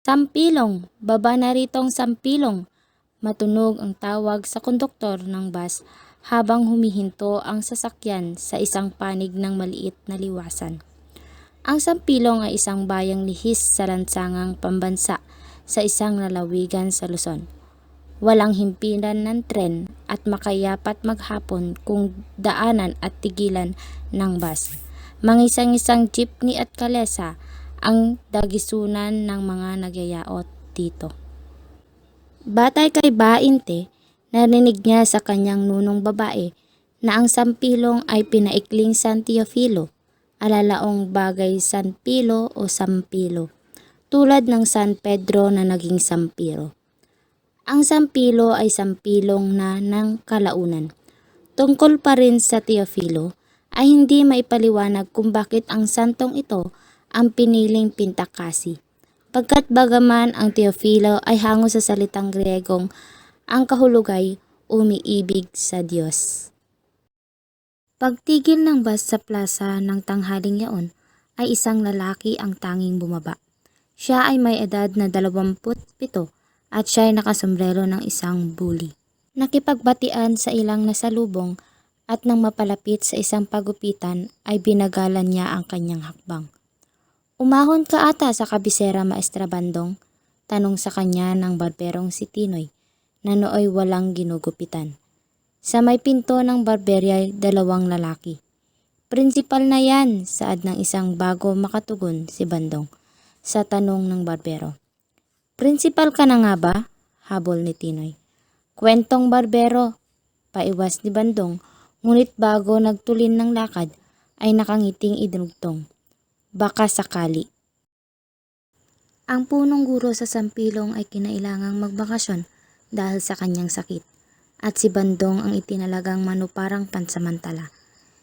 Sampilong, baba na ritong sampilong. Matunog ang tawag sa konduktor ng bus habang humihinto ang sasakyan sa isang panig ng maliit na liwasan. Ang Sampilong ay isang bayang lihis sa lansangang pambansa sa isang lalawigan sa Luzon. Walang himpilan ng tren at makayapat maghapon kung daanan at tigilan ng bus. Mangisang-isang jeepney at kalesa ang dagisunan ng mga nagyayaot dito. Batay kay Bainte, narinig niya sa kanyang nunong babae na ang Sampilong ay pinaikling San Teofilo, alalaong bagay San Pilo o Sampilo, tulad ng San Pedro na naging Sampiro. Ang Sampilo ay sampilong na ng kalaunan. Tungkol pa rin sa Teofilo, ay hindi maipaliwanag kung bakit ang santong ito ang piniling pintakasi. Pagkat bagaman ang Teofilo ay hango sa salitang Griegong, ang kahulugay umiibig sa Diyos. Pagtigil ng bus sa plaza ng tanghaling yaon, ay isang lalaki ang tanging bumaba. Siya ay may edad na 27 at siya ay nakasombrero ng isang bully. Nakipagbatian sa ilang nasalubong at nang mapalapit sa isang pagupitan ay binagalan niya ang kanyang hakbang. "Umahon ka ata sa kabisera, Maestra Bandong?" tanong sa kanya ng barberong si Tinoy na nooy walang ginugupitan. Sa may pinto ng barberya ay 2 lalaki. "Prinsipal na yan," saad ng isang bago makatugon si Bandong sa tanong ng barbero. "Prinsipal ka na nga ba?" habol ni Tinoy. "Kwentong barbero," paiwas ni Bandong, ngunit bago nagtulin ng lakad ay nakangiting idinugtong. "Baka sakali." Ang punong guro sa Sampilong ay kinailangang magbakasyon dahil sa kanyang sakit, at si Bandong ang itinalagang manuparang pansamantala.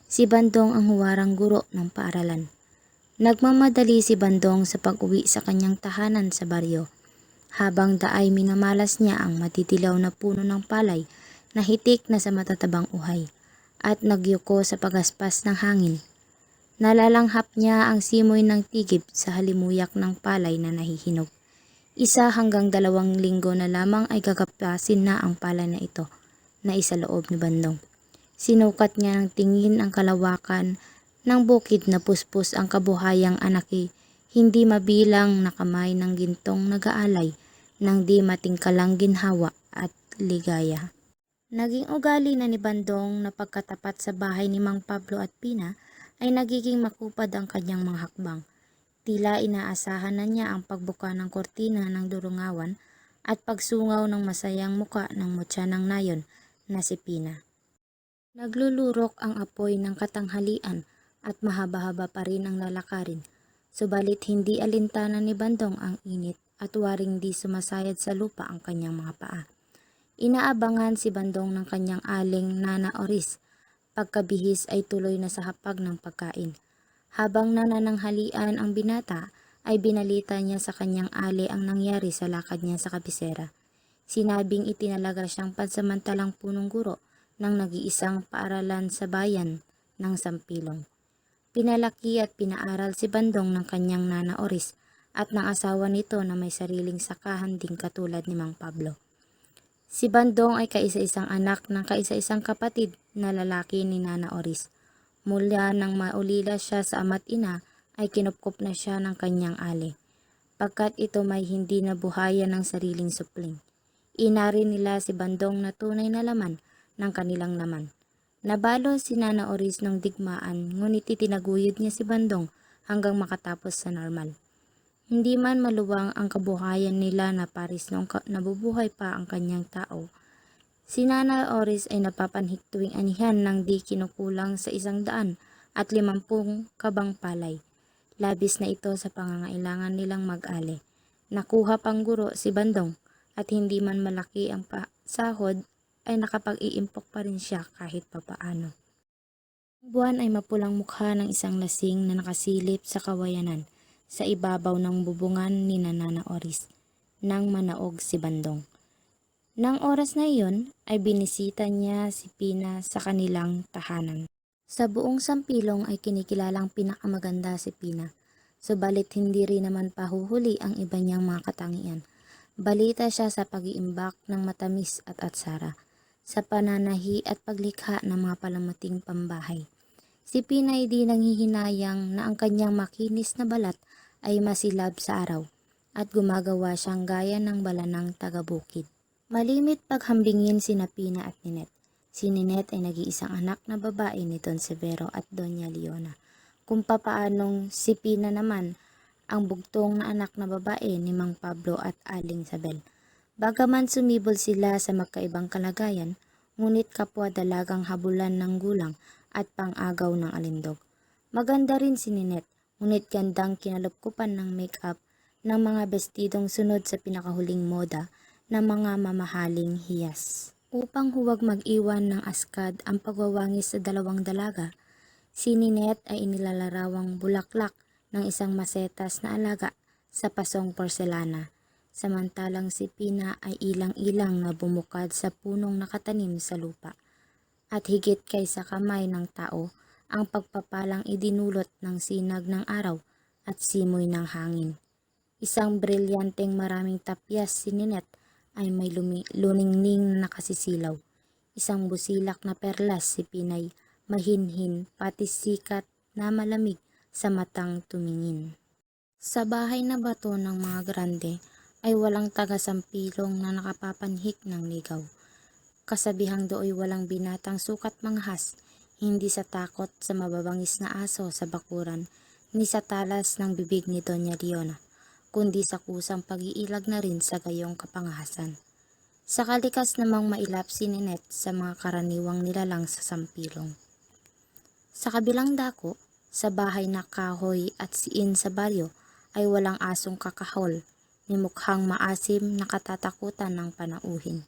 Si Bandong ang huwarang guro ng paaralan. Nagmamadali si Bandong sa pag-uwi sa kanyang tahanan sa baryo. Habang daay minamalas niya ang matitilaw na puno ng palay na hitik na sa matatabang uhay at nagyuko sa pagaspas ng hangin. Nalalanghap niya ang simoy ng tigib sa halimuyak ng palay na nahihinog. 1 hanggang 2 linggo na lamang ay gagapasin na ang palay na ito, na isaloob ni Bandong. Sinukat niya ng tingin ang kalawakan ng bukid na puspos ang kabuhayang anaki, hindi mabilang na kamay ng gintong nag-aalay ng di matingkalang ginhawa at ligaya. Naging ugali na ni Bandong na pagkatapat sa bahay ni Mang Pablo at Pina ay nagiging makupad ang kanyang mga hakbang. Tila inaasahan na niya ang pagbuka ng kortina ng durungawan at pagsungaw ng masayang muka ng mutya ng nayon na si Pina. Naglulurok ang apoy ng katanghalian at mahaba-haba pa rin ang lalakarin, subalit hindi alintana ni Bandong ang init at waring di sumasayad sa lupa ang kanyang mga paa. Inaabangan si Bandong ng kanyang aling Nana Oris. Pagkabihis ay tuloy na sa hapag ng pagkain. Habang nanananghalian ang binata, ay binalita niya sa kanyang ali ang nangyari sa lakad niya sa kabisera. Sinabing itinalaga siyang pansamantalang punong guro ng nag-iisang paaralan sa bayan ng Sampilong. Pinalaki at pinaaral si Bandong ng kanyang Nana Oris at ng asawa nito na may sariling sakahan ding katulad ni Mang Pablo. Si Bandong ay kaisa-isang anak ng kaisa-isang kapatid na lalaki ni Nana Oris. Mula nang maulila siya sa ama't ina ay kinupkup na siya ng kanyang ali, pagkat ito may hindi nabuhayan ng sariling supling. Inari nila si Bandong na tunay na laman ng kanilang laman. Nabalo si Nana Oris ng digmaan, ngunit itinaguyod niya si Bandong hanggang makatapos sa normal. Hindi man maluwang ang kabuhayan nila na paris noong nabubuhay pa ang kanyang tao, si Nana Oris ay napapanhik tuwing anihan ng di kinukulang sa 150 kabang palay. Labis na ito sa pangangailangan nilang mag-ali. Nakuha pang guro si Bandong at hindi man malaki ang sahod ay nakapag-iimpok pa rin siya kahit papaano. Ang buwan ay mapulang mukha ng isang lasing na nakasilip sa kawayanan sa ibabaw ng bubungan ni Nana Oris nang manaog si Bandong. Nang oras na iyon ay binisita niya si Pina sa kanilang tahanan. Sa buong Sampilong ay kinikilalang pinakamaganda si Pina. Subalit hindi rin naman pahuhuli ang iba niyang mga katangian. Balita siya sa pag-iimbak ng matamis at atsara, sa pananahi at paglikha ng mga palamuting pambahay. Si Pinay di nanghihinayang na ang kanyang makinis na balat ay masilab sa araw at gumagawa siyang gaya ng balanang taga-bukid. Malimit paghambingin sina Pina at Ninette. Si Ninette ay nag-iisang anak na babae ni Don Severo at Doña Leona. Kung papaanong si Pina naman ang bugtong na anak na babae ni Mang Pablo at Aling Sabel. Bagaman sumibol sila sa magkaibang kalagayan, ngunit kapwa dalagang habulan ng gulang at pang-agaw ng alindog. Maganda rin si Ninette, ngunit gandang kinalupkupan ng make-up ng mga bestidong sunod sa pinakahuling moda ng mga mamahaling hiyas. Upang huwag mag-iwan ng askad ang pagwawangis sa dalawang dalaga, si Ninette ay inilalarawang bulaklak ng isang masetas na alaga sa pasong porselana, samantalang si Pina ay ilang-ilang na bumukad sa punong nakatanim sa lupa. At higit kaysa kamay ng tao, ang pagpapalang idinulot ng sinag ng araw at simoy ng hangin. Isang brilyanteng maraming tapyas si Ninette ay may luningning na nakasisilaw. Isang busilak na perlas si Pinay, mahinhin pati sikat na malamig sa matang tumingin. Sa bahay na bato ng mga grande ay walang taga-sampilong na nakapapanhik ng ligaw. Kasabihang dooy walang binatang sukat manghas, hindi sa takot sa mababangis na aso sa bakuran, ni sa talas ng bibig ni Doña Leona, kundi sa kusang pag-iilag na rin sa gayong kapangahasan. Sa kalikas namang mailap si Ninette sa mga karaniwang nilalang sa sampilong. Sa kabilang dako, sa bahay na kahoy at siin sa baryo ay walang asong kakahol, ni mukhang maasim na katatakutan ng panauhin.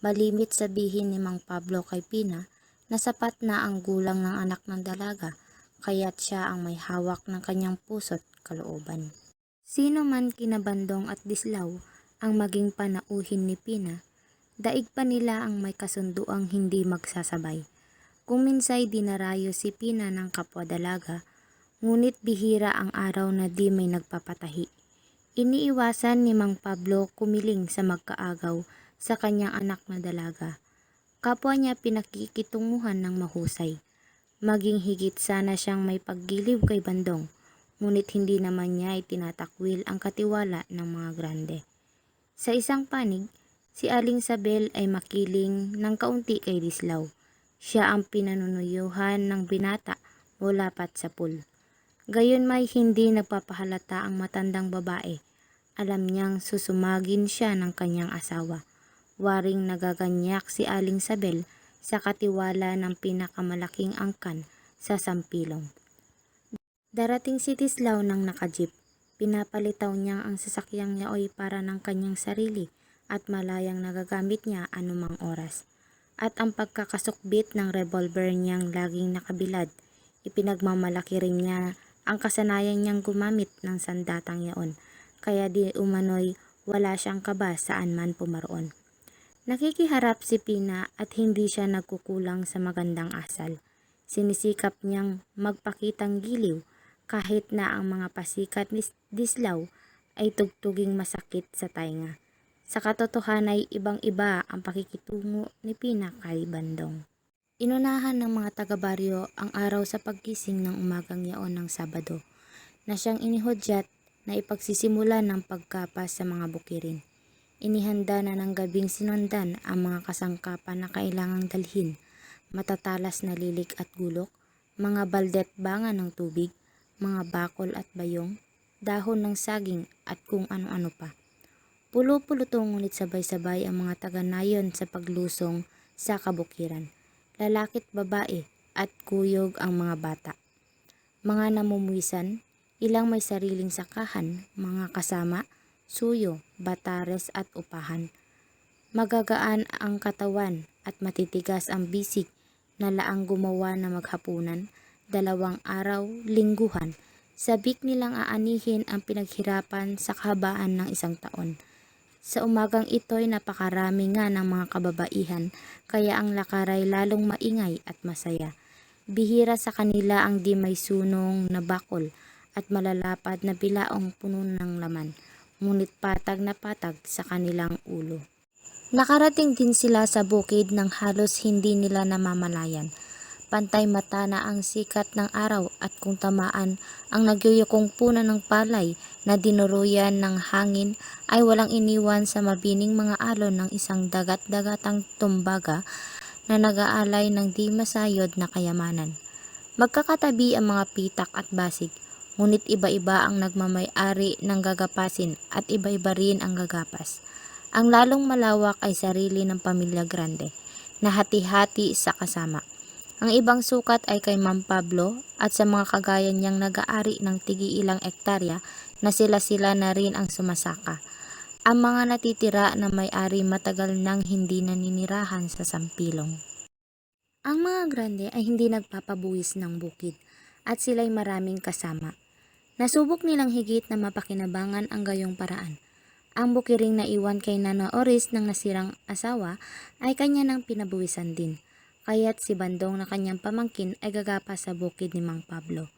Malimit sabihin ni Mang Pablo kay Pina na sapat na ang gulang ng anak ng dalaga, kaya't siya ang may hawak ng kanyang puso't kalooban. Sino man kinabandong at dislaw ang maging panauhin ni Pina, daig pa nila ang may kasunduang hindi magsasabay. Kung minsay dinarayo si Pina ng kapwa dalaga, ngunit bihira ang araw na di may nagpapatahi. Iniiwasan ni Mang Pablo kumiling sa magkaagaw sa kanyang anak na dalaga. Kapwa niya pinakikitunguhan ng mahusay. Maging higit sana siyang may paggiliw kay Bandong, ngunit hindi naman niya itinatakwil ang katiwala ng mga grande. Sa isang panig, si Aling Sabel ay makiling ng kaunti kay Dislaw. Siya ang pinanunuyuhan ng binata mula pat sa pool. Gayon may hindi nagpapahalata ang matandang babae. Alam niyang susumagin siya ng kanyang asawa. Waring nagaganyak si Aling Sabel sa katiwala ng pinakamalaking angkan sa sampilong. Darating si Tislaw ng nakajip. Pinapalitaw niya ang sasakyang yaoy para ng kanyang sarili at malayang nagagamit niya anumang oras. At ang pagkakasukbit ng revolver niyang laging nakabilad, ipinagmamalaki rin niya ang kasanayan niyang gumamit ng sandatang yaon, kaya di umano'y wala siyang kaba saan man pumaroon. Nakikiharap si Pina at hindi siya nagkukulang sa magandang asal. Sinisikap niyang magpakitang giliw kahit na ang mga pasikat ni Dislaw ay tugtuging masakit sa tainga. Sa katotohanan ay ibang-iba ang pakikitungo ni Pina kay Bandong. Inunahan ng mga taga-baryo ang araw sa paggising ng umagang yaon ng Sabado, na siyang inihudyat na ipagsisimula ng pagkapas sa mga bukirin. Inihanda na ng gabing sinundan ang mga kasangkapan na kailangang dalhin, matatalas na lilik at gulok, mga baldet banga ng tubig, mga bakol at bayong, dahon ng saging at kung ano-ano pa. Pulo-pulutong ngunit sabay-sabay ang mga taga-nayon sa paglusong sa kabukiran. Lalaki't babae at kuyog ang mga bata. Mga namumuisan, ilang may sariling sakahan, mga kasama, suyo, batares at upahan. Magagaan ang katawan at matitigas ang bisig na laang gumawa na maghapunan, 2 araw, lingguhan. Sabik nilang aanihin ang pinaghirapan sa kahabaan ng 1 taon. Sa umagang ito'y napakarami nga ng mga kababaihan, kaya ang lakaray lalong maingay at masaya. Bihira sa kanila ang di may sunong na bakol at malalapad na bilaong puno ng laman, ngunit patag na patag sa kanilang ulo. Nakarating din sila sa bukid ng halos hindi nila namamalayan. Pantay mata na ang sikat ng araw at kung tamaan ang nagyuyukong puno ng palay na dinuruyan ng hangin ay walang iniwan sa mabining mga alon ng isang dagat-dagatang tumbaga na nag-aalay ng di masayod na kayamanan. Magkakatabi ang mga pitak at basig, ngunit iba-iba ang nagmamay-ari ng gagapasin at iba-iba rin ang gagapas. Ang lalong malawak ay sarili ng pamilya Grande, na hati-hati sa kasama. Ang ibang sukat ay kay Ma'am Pablo at sa mga kagaya niyang nag-aari ng tigi-ilang ektarya na sila-sila na rin ang sumasaka. Ang mga natitira na may-ari matagal nang hindi naninirahan sa sampilong. Ang mga Grande ay hindi nagpapabuwis ng bukid at sila'y maraming kasama. Nasubok nilang higit na mapakinabangan ang gayong paraan. Ang bukiring na iwan kay Nana Oris ng nasirang asawa ay kanya nang pinabuwisan din. Kaya't si Bandong na kanyang pamangkin ay gagapa sa bukid ni Mang Pablo.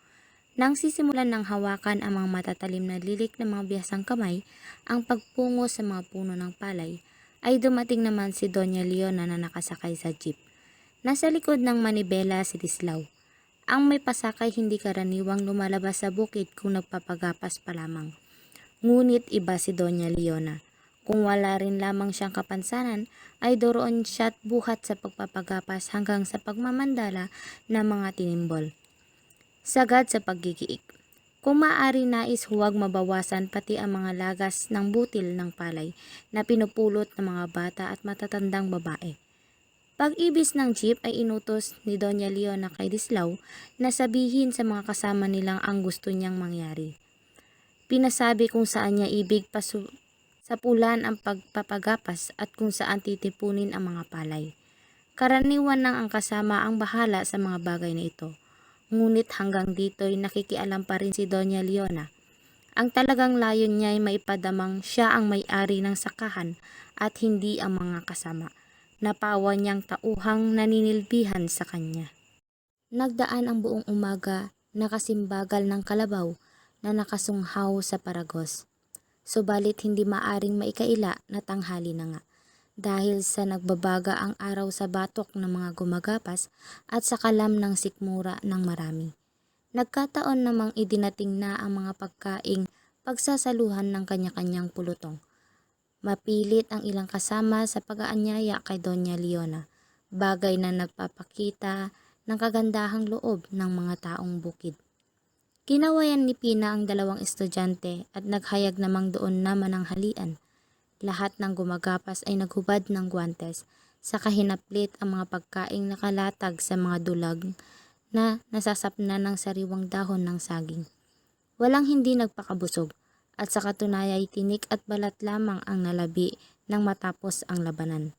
Nang sisimulan ng hawakan ang mga matatalim na lilik ng mga bihasang kamay, ang pagpungo sa mga puno ng palay, ay dumating naman si Doña Leona na nakasakay sa jeep. Nasa likod ng manibela si Tislaw. Ang may pasakay hindi karaniwang lumalabas sa bukid kung nagpapagapas pa lamang. Ngunit iba si Doña Leona. Kung wala rin lamang siyang kapansanan, ay doroon siya't buhat sa pagpapagapas hanggang sa pagmamandala ng mga tinimbol. Sagad sa paggigiik. Kung maaari nais huwag mabawasan pati ang mga lagas ng butil ng palay na pinupulot ng mga bata at matatandang babae. Pag-ibis ng jeep ay inutos ni Doña Leona kay Tislaw na sabihin sa mga kasama nilang ang gusto niyang mangyari. Pinasabi kung saan niya ibig sapulan ang pagpapagapas at kung saan titipunin ang mga palay. Karaniwan nang ang kasama ang bahala sa mga bagay na ito. Ngunit hanggang dito'y nakikialam pa rin si Doña Leona. Ang talagang layon niya ay maipadamang siya ang may-ari ng sakahan at hindi ang mga kasama. Napawa niyang tauhang naninilbihan sa kanya. Nagdaan ang buong umaga na kasimbagal ng kalabaw na nakasunghaw sa paragos. Subalit hindi maaring maikaila na tanghali na nga dahil sa nagbabaga ang araw sa batok ng mga gumagapas at sa kalam ng sikmura ng marami. Nagkataon namang idinating na ang mga pagkaing pagsasaluhan ng kanya-kanyang pulutong. Mapilit ang ilang kasama sa pag-aanyaya kay Doña Leona, bagay na nagpapakita ng kagandahang loob ng mga taong bukid. Kinawayan ni Pina ang dalawang estudyante at naghayag namang doon na mananghalian. Lahat ng gumagapas ay naghubad ng guwantes, saka hinaplit ang mga pagkaing nakalatag sa mga dulag na nasasapna ng sariwang dahon ng saging. Walang hindi nagpakabusog at sa katunayay tinik at balat lamang ang nalabi nang matapos ang labanan.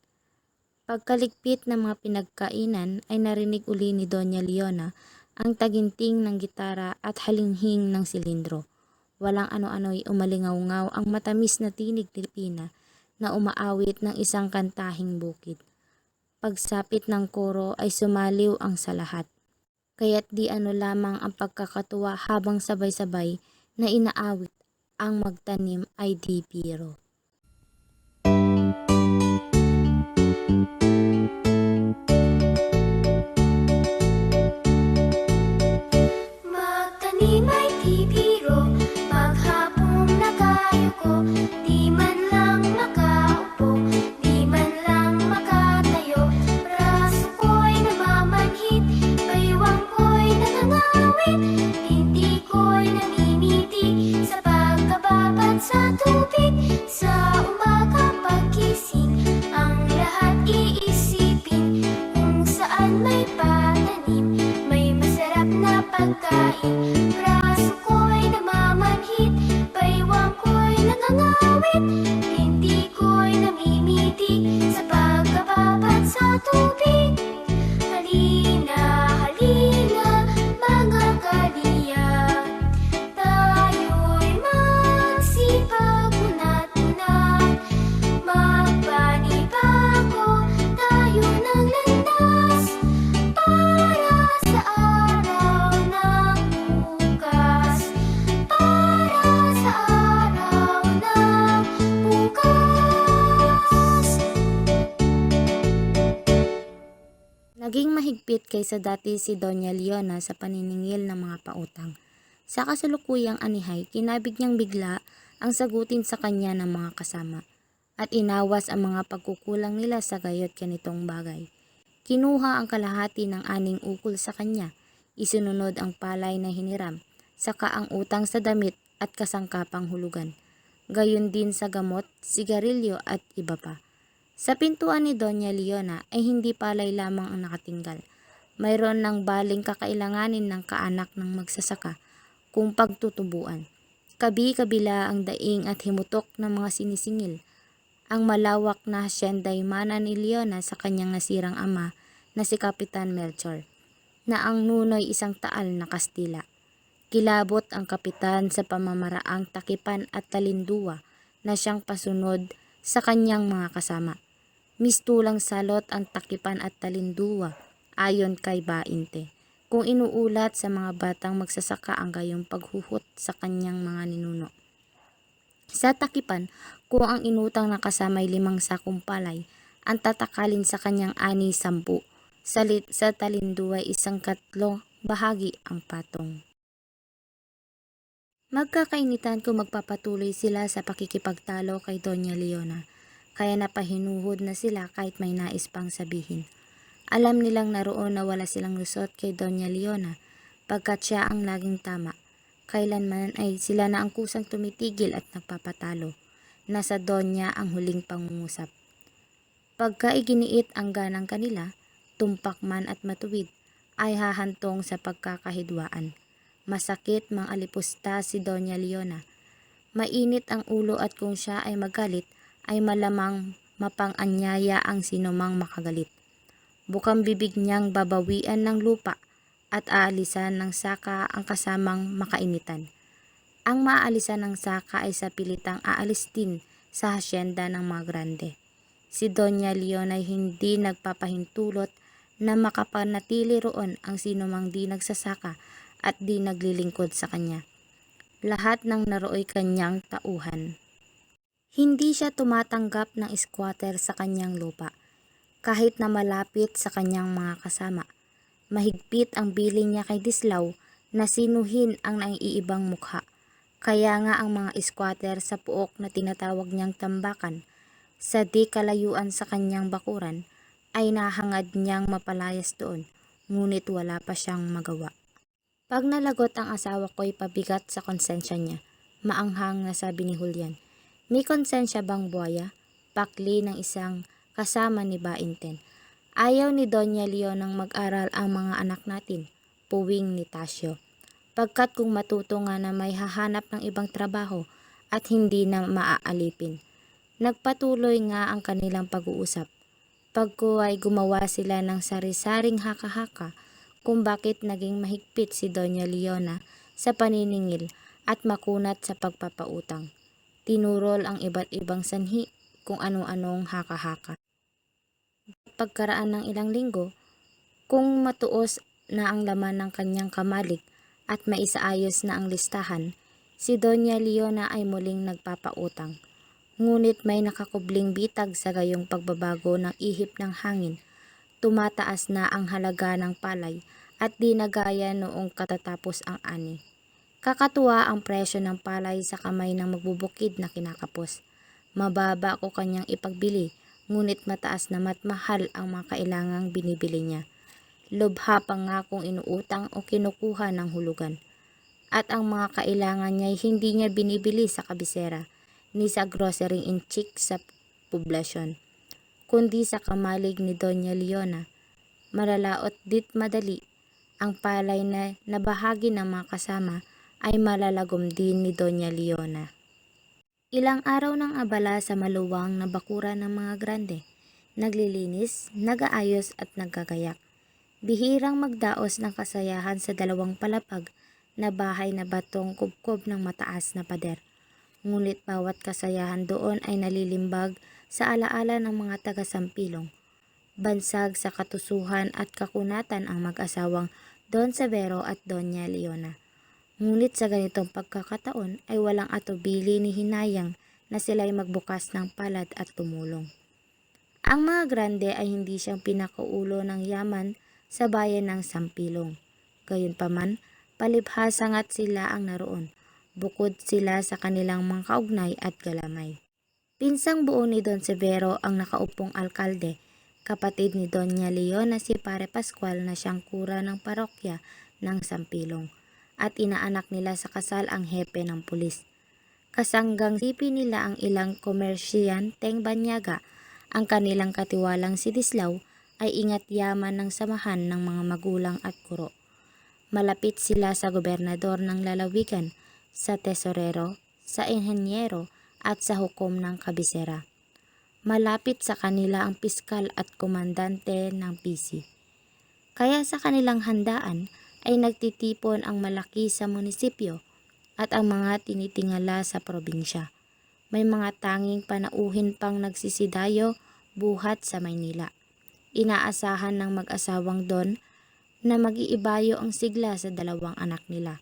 Pagkaligpit ng mga pinagkainan ay narinig uli ni Doña Leona ang taginting ng gitara at halinghing ng silindro. Walang ano-ano'y umalingaw-ngaw ang matamis na tinig ni Pina na umaawit ng isang kantahing bukid. Pagsapit ng koro ay sumaliw ang sa lahat. Kaya't di ano lamang ang pagkakatuwa habang sabay-sabay na inaawit ang magtanim ay di biro. Magtanim ay di biro, maghapong nakayuko, di man lang makaupo, di man lang makatayo. Braso ko'y namamanhid, baywang ko'y nangangawit, binti ko'y namimiti sa pagkababad sa tubig. Sa umaga pagkising, ang lahat iisipin kung saan may pananim, may masarap na pagkain. Braso ko'y namamanhid, baywang ko'y nangangawit, binti ko'y namimiti sa pagkababad sa tubig. Halina, halina, mga kaliyang, tayo'y magsipag unat-unat, magpanibago tayo ng landas para sa araw ng bukas. mahigpit kaysa dati si Doña Leona sa paniningil ng mga pautang. Sa kasalukuyang anihay, kinabig niyang bigla ang sagutin sa kanya ng mga kasama at inawas ang mga pagkukulang nila sa gayot ganitong bagay. Kinuha ang kalahati ng 6 ukol sa kanya, isinunod ang palay na hiniram, saka ang utang sa damit at kasangkapang hulugan. Gayon din sa gamot, sigarilyo at iba pa. Sa pintuan ni Doña Leona ay hindi palay lamang ang nakatinggal. Mayroon ng baling kakailanganin ng kaanak ng magsasaka kung pagtutubuan. Kabi-kabila ang daing at himutok ng mga sinisingil. Ang malawak na hasyenda'y mana ni Leona sa kanyang nasirang ama na si Kapitan Melchor, na ang nunoy isang taal na Kastila. Kilabot ang kapitan sa pamamaraang takipan at talinduwa na siyang pasunod sa kanyang mga kasama. Mistulang salot ang takipan at talinduwa ayon kay Bainte, kung inuulat sa mga batang magsasaka ang gayong paghuhot sa kanyang mga ninuno. Sa takipan, kung ang inutang na kasamay 5 sakong palay, ang tatakalin sa kanyang 10. Sa talinduwa 1/3 bahagi ang patong. Magkakainitan kung magpapatuloy sila sa pakikipagtalo kay Doña Leona, kaya napahinuhod na sila kahit may nais pang sabihin. Alam nilang naroon na wala silang lusot kay Doña Leona, pagkat siya ang laging tama. Kailanman ay sila na ang kusang tumitigil at nagpapatalo. Nasa Doña ang huling pangungusap. Pagka iginiit ang ganang kanila, tumpak man at matuwid, ay hahantong sa pagkakahidwaan. Masakit mang alipusta si Doña Leona. Mainit ang ulo at kung siya ay magalit, ay malamang mapang-anyaya ang sinumang makagalit. Bukang bibig niyang babawian ng lupa at aalisan ng saka ang kasamang makainitan. Ang maaalisan ng saka ay sa pilitang aalis din sa hasyenda ng mga grande. Si Doña Leona ay hindi nagpapahintulot na makapanatili roon ang sinumang di nagsasaka at di naglilingkod sa kanya. Lahat ng narooy kanyang tauhan. Hindi siya tumatanggap ng squatter sa kanyang lupa, kahit na malapit sa kanyang mga kasama. Mahigpit ang bilin niya kay Dislao na sinuhin ang naiibang mukha. Kaya nga ang mga squatter sa puok na tinatawag niyang tambakan, sa di kalayuan sa kanyang bakuran, ay nahangad niyang mapalayas doon, ngunit wala pa siyang magawa. Pag nalagot ang asawa ko'y pabigat sa konsensya niya, maanghang na sabi ni Julian. May konsensya bang buhaya? Pakli ng isang kasama ni Bainten. Ayaw ni Doña Leonang mag-aral ang mga anak natin, puwing ni Tasio. Pagkat kung matuto nga na may hahanap ng ibang trabaho at hindi na maaalipin. Nagpatuloy nga ang kanilang pag-uusap. Pagko ay gumawa sila ng sari-saring haka-haka, kung bakit naging mahigpit si Doña Leona sa paniningil at makunat sa pagpapautang. Tinurol ang iba't ibang sanhi kung ano-anong haka-haka. Pagkaraan ng ilang linggo, kung matuos na ang laman ng kanyang kamalig at maisaayos na ang listahan, si Doña Leona ay muling nagpapautang. Ngunit may nakakubling bitag sa gayong pagbabago ng ihip ng hangin. Tumataas na ang halaga ng palay at di na gaya noong katatapos ang ani. Kakatuwa ang presyo ng palay sa kamay ng magbubukid na kinakapos. Mababa ko kanyang ipagbili, ngunit mataas na mahal ang mga kailangang binibili niya. Lubha pa nga kung inuutang o kinukuha ng hulugan. At ang mga kailangan niya ay hindi niya binibili sa kabisera, ni sa grocery in chic sa poblasyon, kundi sa kamalig ni Doña Leona. Malalaot dit madali, ang palay na nabahagi ng mga kasama ay malalagom din ni Doña Leona. Ilang araw ng abala sa maluwang na bakura ng mga grande, naglilinis, nagaayos at nagkagayak. Bihirang magdaos ng kasayahan sa 2 palapag na bahay na batong kubkob ng mataas na pader. Ngunit bawat kasayahan doon ay nalilimbag sa alaala ng mga taga-Sampilong. Bansag sa katusuhan at kakunatan ang mag-asawang Don Severo at Doña Leona. Ngunit sa ganitong pagkakataon ay walang atubili ni hinayang na sila'y magbukas ng palad at tumulong. Ang mga grande ay hindi siyang pinakaulo ng yaman sa bayan ng Sampilong. Gayunpaman, palibhasa nga't sila ang naroon, bukod sila sa kanilang mga kaugnay at galamay. Pinsang buo ni Don Severo ang nakaupong alkalde, kapatid ni Doña Leona si Pare Pascual na siyang kura ng parokya ng Sampilong, at inaanak nila sa kasal ang hepe ng pulis. Kasanggang sipi nila ang ilang komersyanteng banyaga. Ang kanilang katiwalang si Dislao ay ingat yaman ng samahan ng mga magulang at guro. Malapit sila sa gobernador ng lalawigan, sa tesorero, sa inhenyero at sa hukom ng kabisera. Malapit sa kanila ang piskal at komandante ng PC. Kaya sa kanilang handaan ay nagtitipon ang malaki sa munisipyo at ang mga tinitingala sa probinsya. May mga tanging panauhin pang nagsisidayo buhat sa Maynila. Inaasahan ng mag-asawang Don na mag-iibayo ang sigla sa dalawang anak nila.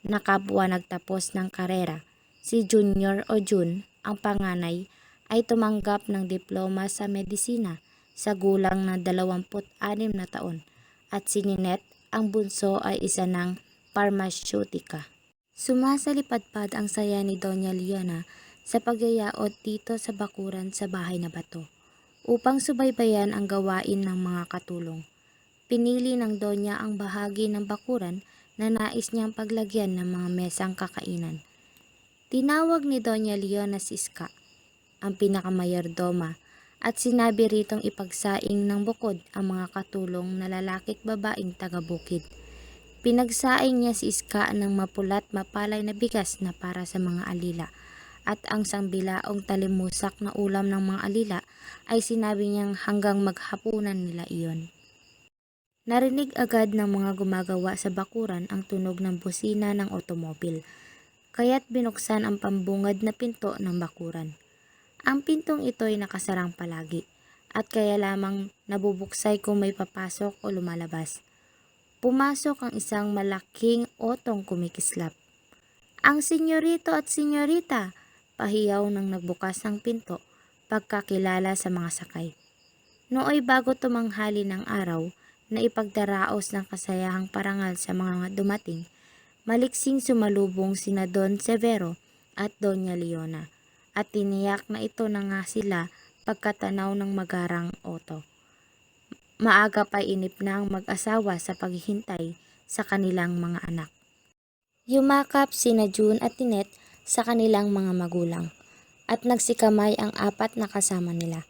Nakapwa nagtapos ng karera. Si Junior o June, ang panganay, ay tumanggap ng diploma sa medisina sa gulang na 26 na taon. At si Ninette, ang bunso, ay isa ng parmasyutika. Sumasalipadpad ang saya ni Doña Leona sa pagyayaot dito sa bakuran sa bahay na bato, upang subaybayan ang gawain ng mga katulong. Pinili ng Donya ang bahagi ng bakuran na nais niyang paglagyan ng mga mesang kakainan. Tinawag ni Doña Leona si Iska, ang pinakamayordoma, at sinabi ritong ipagsaing ng bukod ang mga katulong na lalaki't babaeng taga-bukid. Pinagsaing niya si Iska ng mapulat mapalay na bigas na para sa mga alila, at ang sangbilaong talimusak na ulam ng mga alila ay sinabi niyang hanggang maghapunan nila iyon. Narinig agad ng mga gumagawa sa bakuran ang tunog ng busina ng otomobil, kaya't binuksan ang pambungad na pinto ng bakuran. Ang pintong ito ay nakasarang palagi, at kaya lamang nabubuksay kung may papasok o lumalabas. Pumasok ang isang malaking otong kumikislap. "Ang senyorito at senyorita!" Pahiyaw nang nagbukas ng pinto, pagkakilala sa mga sakay. Nooy bago tumanghali ng araw na ipagdaraos ng kasayahang parangal sa mga dumating, maliksing sumalubong sina Don Severo at Doña Leona, at tiniyak na ito na nga sila pagkatanaw ng magarang oto. Maaga pa inip na ang mag-asawa sa paghihintay sa kanilang mga anak. Yumakap sina June at Ninette sa kanilang mga magulang, at nagsikamay ang apat na kasama nila.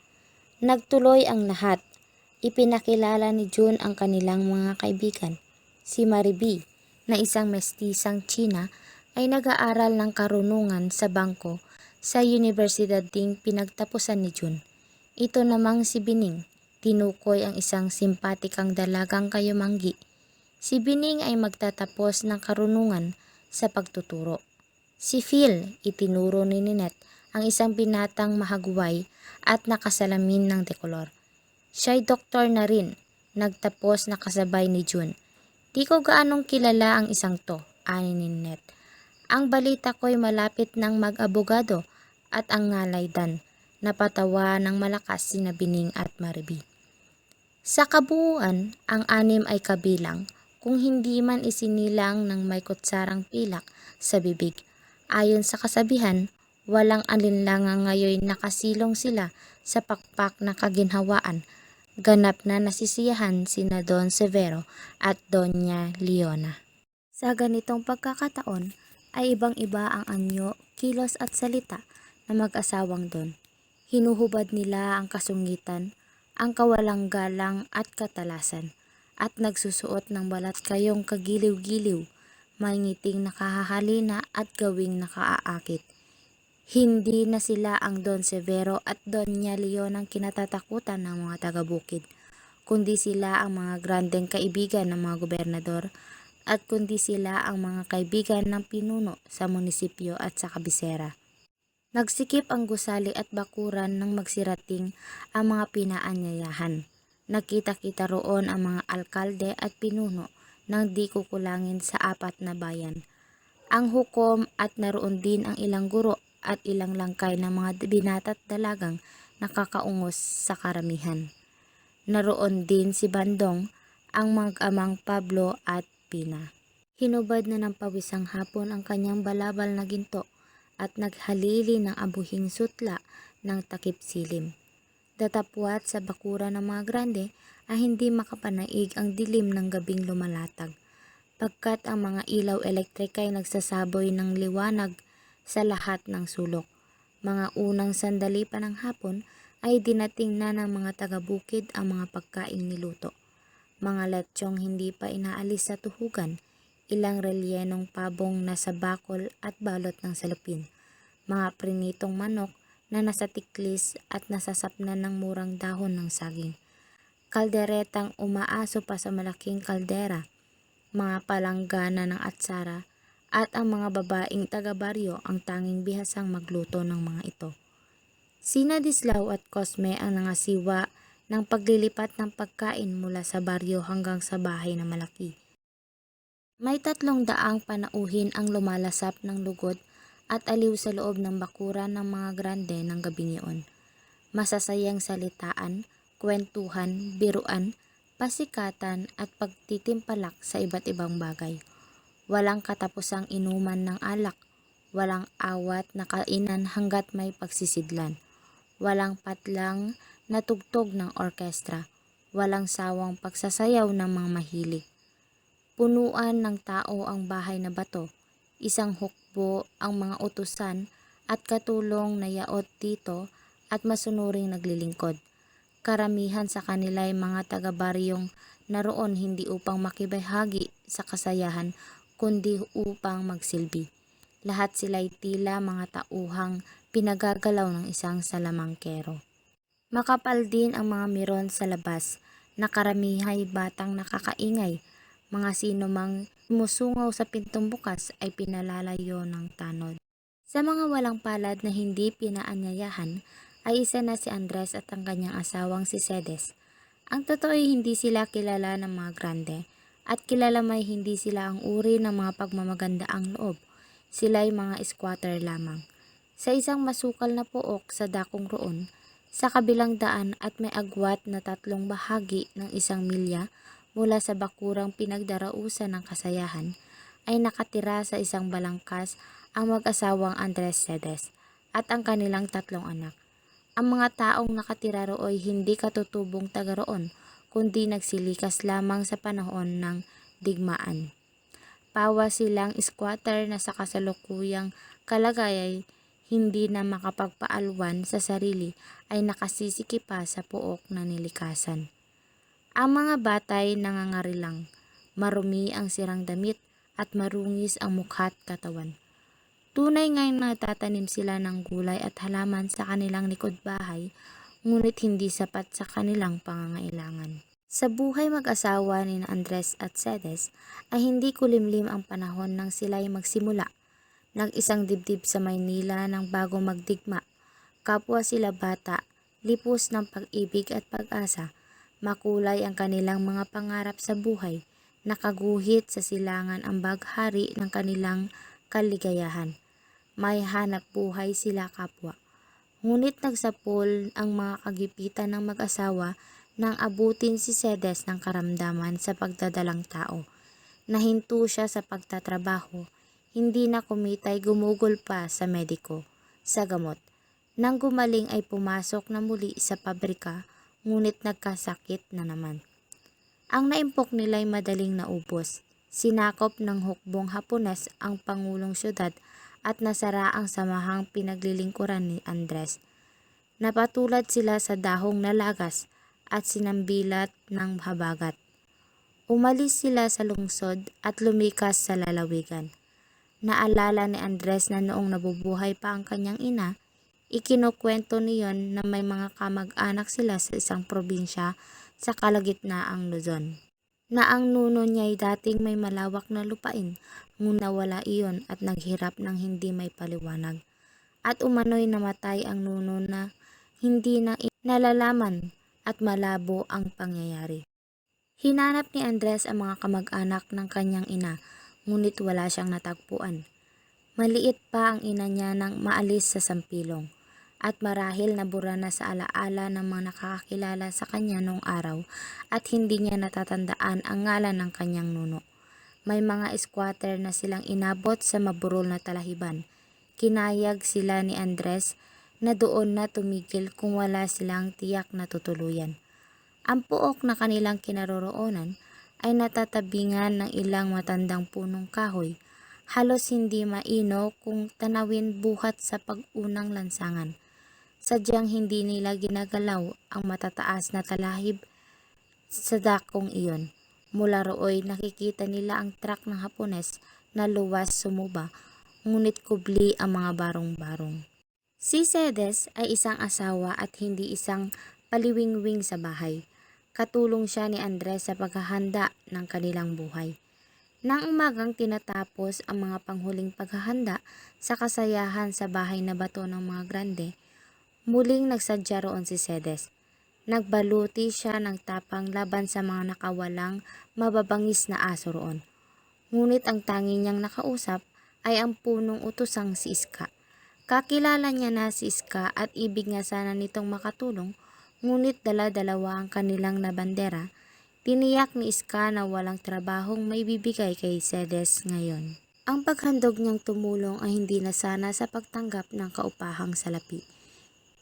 Nagtuloy ang lahat. Ipinakilala ni June ang kanilang mga kaibigan. Si Mariby, na isang mestisang China, ay nag-aaral ng karunungan sa bangko sa universidad ding pinagtapusan ni June. Ito namang si Bining, tinukoy ang isang simpatikang dalagang kayumanggi. Si Bining ay magtatapos ng karunungan sa pagtuturo. Si Phil, itinuro ni Ninette, ang isang binatang mahagway at nakasalamin ng dekolor. Siya'y doktor na rin, nagtapos na kasabay ni June. "Di ko gaanong kilala ang isang to," ani ni Ninette. "Ang balita ko'y malapit ng mag-abogado at ang ngalay Dan." Napatawa ng malakas sina Bining at Mariby. Sa kabuuan, ang anim ay kabilang, kung hindi man isinilang ng may kutsarang pilak sa bibig. Ayon sa kasabihan, walang alinlangang ngayon nakasilong sila sa pakpak na kaginhawaan. Ganap na nasisiyahan sina Don Severo at Doña Leona. Sa ganitong pagkakataon ay ibang-iba ang anyo, kilos at salita na mag-asawang Don. Hinuhubad nila ang kasungitan, ang kawalang galang at katalasan, at nagsusuot ng balat kayong kagiliw-giliw, may ngiting nakahahalina at gawing nakaaakit. Hindi na sila ang Don Severo at Doña Leona ang kinatatakutan ng mga taga-bukid, kundi sila ang mga grandeng kaibigan ng mga gobernador, at kundi sila ang mga kaibigan ng pinuno sa munisipyo at sa kabisera. Nagsikip ang gusali at bakuran nang magsirating ang mga pinaanyayahan. Nakita-kita roon ang mga alkalde at pinuno ng di kukulangin sa 4 na bayan. Ang hukom, at naroon din ang ilang guro at ilang langkay ng mga binata't dalagang nakakaungos sa karamihan. Naroon din si Bandong, ang mag-amang Pablo at Pina. Hinubad na ng pawisang hapon ang kanyang balabal na ginto at naghalili ng abuhing sutla ng takip silim. Datapwat sa bakura ng mga grande ay hindi makapanaig ang dilim ng gabing lumalatag, pagkat ang mga ilaw elektrika ay nagsasaboy ng liwanag sa lahat ng sulok. Mga unang sandali pa ng hapon ay dinating na ng mga taga-bukid ang mga pagkaing niluto. Mga letsyong hindi pa inaalis sa tuhugan, ilang relyenong pabong nasa bakol at balot ng salupin, mga prinitong manok na nasa tiklis at nasasapnan ng murang dahon ng saging, kalderetang umaaso pa sa malaking kaldera, mga palanggana ng atsara, at ang mga babaeng taga-baryo ang tanging bihasang magluto ng mga ito. Sina Dislao at Cosme ang nangasiwa ng paglilipat ng pagkain mula sa baryo hanggang sa bahay na malaki. May 300 panauhin ang lumalasap ng lugod at aliw sa loob ng bakura ng mga grande ng gabing iyon. Masasayang salitaan, kwentuhan, biruan, pasikatan at pagtitimpalak sa iba't ibang bagay. Walang katapusang inuman ng alak, walang awat na kainan hanggat may pagsisidlan, walang patlang na tugtog ng orkestra, walang sawang pagsasayaw ng mga mahilig. Punuan ng tao ang bahay na bato, isang hukbo ang mga utusan at katulong na yaot dito at masunuring naglilingkod. Karamihan sa kanila ay mga taga-baryong naroon hindi upang makibahagi sa kasayahan kundi upang magsilbi. Lahat sila'y tila mga tauhang pinagagalaw ng isang salamangkero. Makapal din ang mga miron sa labas, na karamihay batang nakakaingay, mga sino mang sumusungaw sa pintong bukas ay pinalalayo ng tanod. Sa mga walang palad na hindi pinaanyayahan, ay isa na si Andres at ang kanyang asawang si Cedes. Ang totoo ay hindi sila kilala ng mga grande, at kilala may hindi sila ang uri ng mga pagmamagandaang loob. Sila'y mga squatter lamang. Sa isang masukal na pook sa dakong roon, sa kabilang daan at may agwat na 3 bahagi ng 1 milya mula sa bakurang pinagdarausan ng kasayahan, ay nakatira sa isang balangkas ang mag-asawang Andres Cedes at ang kanilang 3 anak. Ang mga taong nakatira rooy hindi katutubong taga roon, kundi nagsilikas lamang sa panahon ng digmaan. Pawa silang squatter na sa kasalukuyang kalagay hindi na makapagpaalwan sa sarili ay nakasisiki pa sa pook na nilikasan. Ang mga batay nangangarilang, marumi ang sirang damit at marungis ang mukha't katawan. Tunay nga'y natatanim sila ng gulay at halaman sa kanilang likod bahay, ngunit hindi sapat sa kanilang pangangailangan. Sa buhay mag-asawa ni Andres at Cedes ay hindi kulimlim ang panahon nang sila'y magsimula. Nag-isang dibdib sa Maynila nang bago magdigma. Kapwa sila bata, lipos ng pag-ibig at pag-asa. Makulay ang kanilang mga pangarap sa buhay. Nakaguhit sa silangan ang baghari ng kanilang kaligayahan. May hanap buhay sila kapwa. Ngunit nagsapol ang mga kagipitan ng mag-asawa nang abutin si Cedes ng karamdaman sa pagdadalang tao. Nahinto siya sa pagtatrabaho, hindi na kumitay gumugol pa sa mediko, sa gamot. Nang gumaling ay pumasok na muli sa pabrika, ngunit nagkasakit na naman. Ang naimpok nila'y madaling naubos. Sinakop ng hukbong Hapones ang pangulong syudad at nasara ang samahang pinaglilingkuran ni Andres. Napatulad sila sa dahong nalagas at sinambilat ng habagat. Umalis sila sa lungsod at lumikas sa lalawigan. Naalala ni Andres na noong nabubuhay pa ang kanyang ina, ikinukwento niyon na may mga kamag-anak sila sa isang probinsya sa kalagitnaang Luzon. Na ang nuno niya'y dating may malawak na lupain, ngunit nawala iyon at naghirap ng hindi may paliwanag. At umano'y namatay ang nuno na hindi na nalalaman at malabo ang pangyayari. Hinanap ni Andres ang mga kamag-anak ng kanyang ina, ngunit wala siyang natagpuan. Maliit pa ang ina niya nang maalis sa Sampilong. at marahil nabura na sa alaala ng mga nakakakilala sa kanya noong araw at hindi niya natatandaan ang ngalan ng kanyang nuno. May mga squatter na silang inabot sa maburol na talahiban. Kinayag sila ni Andres na doon na tumigil kung wala silang tiyak na tutuluyan. Ang puok na kanilang kinaroroonan ay natatabingan ng ilang matandang punong kahoy. Halos hindi maino kung tanawin buhat sa pag-unang lansangan. Sadyang hindi nila ginagalaw ang matataas na talahib sa dakong iyon. Mula rooy nakikita nila ang truck ng Hapones na luwas sumuba, ngunit kubli ang mga barong-barong. Si Cedes ay isang asawa at hindi isang paliwingwing sa bahay. Katulong siya ni Andres sa paghahanda ng kanilang buhay. Nang umagang tinatapos ang mga panghuling paghahanda sa kasayahan sa bahay na bato ng mga grande, muling nagsadya roon si Cedes. Nagbaluti siya ng tapang laban sa mga nakawalang mababangis na aso roon. Ngunit ang tanging niyang nakausap ay ang punong utusang si Iska. Kakilala niya na si Iska at ibig nga sana nitong makatulong, ngunit dala-dalawa ang kanilang na bandera. Tiniyak ni Iska na walang trabahong may bibigay kay Cedes ngayon. Ang paghandog niyang tumulong ay hindi na sana sa pagtanggap ng kaupahang salapi.